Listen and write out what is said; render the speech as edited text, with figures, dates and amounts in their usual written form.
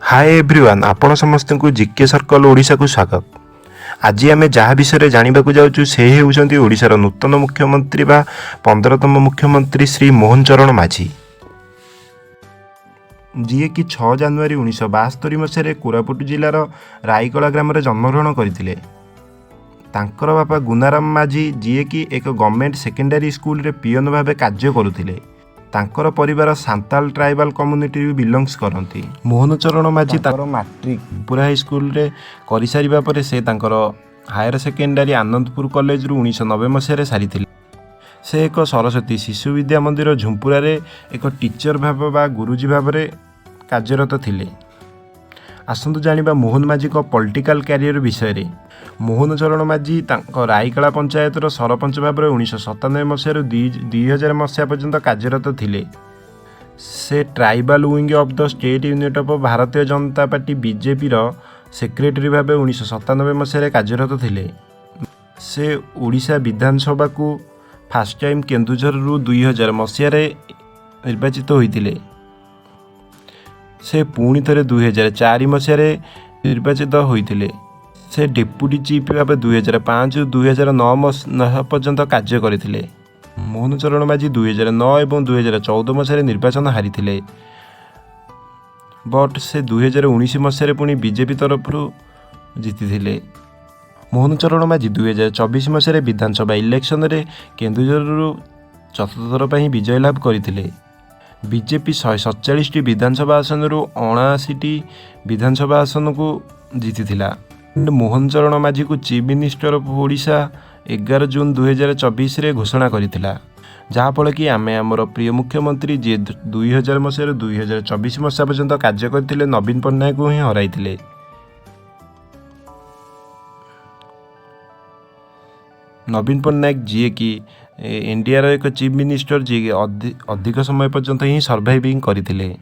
Hi everyone, आपण समस्त को जीके सर्कल ओडिशा को स्वागत। आज आम जहाँ विषय जानवाक जाऊँ से होती ओडिशार नूतन मुख्यमंत्री बा 15तम मुख्यमंत्री श्री मोहन चरण माझी, जी कि 6 जानुआरी 1972 मसीह कोरापुट जिलार रायकला ग्राम जन्मग्रहण करते। तांकर बापा गुनाराम माझी, जी कि एक गवर्नमेंट सेकेंडरी स्कूल रे पियन भाव कार्य करुले। तांकर परिवार सांताल ट्राइबल कम्युनिटी बिलंग्स करती। मोहन चरण माझी तांकर मैट्रिक पूरा हाई स्कूल रे करि सारिबा परे से तांकर हायर सेकेंडरी आनंदपुर कॉलेज रु 1990 मसीह सारी। से एक सरस्वती शिशु विद्या मंदिर झुंपुरा रे एक टीचर भाव बा गुरुजी भाव रे कार्यरत थिले। आसंतु जानिबा मोहन माझी को पॉलिटिकल कैरियर विषय रे। मोहन चरण माझी रायकला पंचायत सरपंच भाव 1997 मसीह 2000 मसीहा पर्यंत कार्यरत थिले। से tribal wing of the state unit of Bharatiya Janata party BJP secretary भाव 1997 मसीह कार्यरत थिले। से ओडिशा विधानसभा को फास्ट टाइम केन्दुझर रु 2000 मसीह निर्वाचित होइतिले। से पुणी थे 2004 मसीह निर्वाचित होइतिले। से डेप्यूटी चीफ भाव 2005-2009 पर्यंत कार्य करते। मोहन चरण माझी 2009 और 2014 मसीह निर्वाचन हारी, बट से 2019 मसीह पुणी बीजेपी तरफ जीति। मोहन चरण माझी 2024 मसीह विधानसभा इलेक्शन रे केन्दुझर चतुर्थ थर पर विजय लाभ करते। बीजेपी 147 विधानसभा आसन रु 79 विधानसभा आसन को जीति। मोहन चरण माझी को चीफ मिनिस्टर ऑफ ओडिशा 11 जून 2024 रे घोषणा करथिला, जहाँफल कि आमे आमर प्रिय मुख्यमंत्री जी 2000 मसीह 2024 मसीहा पर्यंत कार्य करथिले नवीन पट्टनायक को ही हराइथिले। नवीन पट्टनायक जी कि इंडिया एक चीफ मिनिस्टर जी अधिक समय पर्यंत ही सर्वाइविंग करथिले।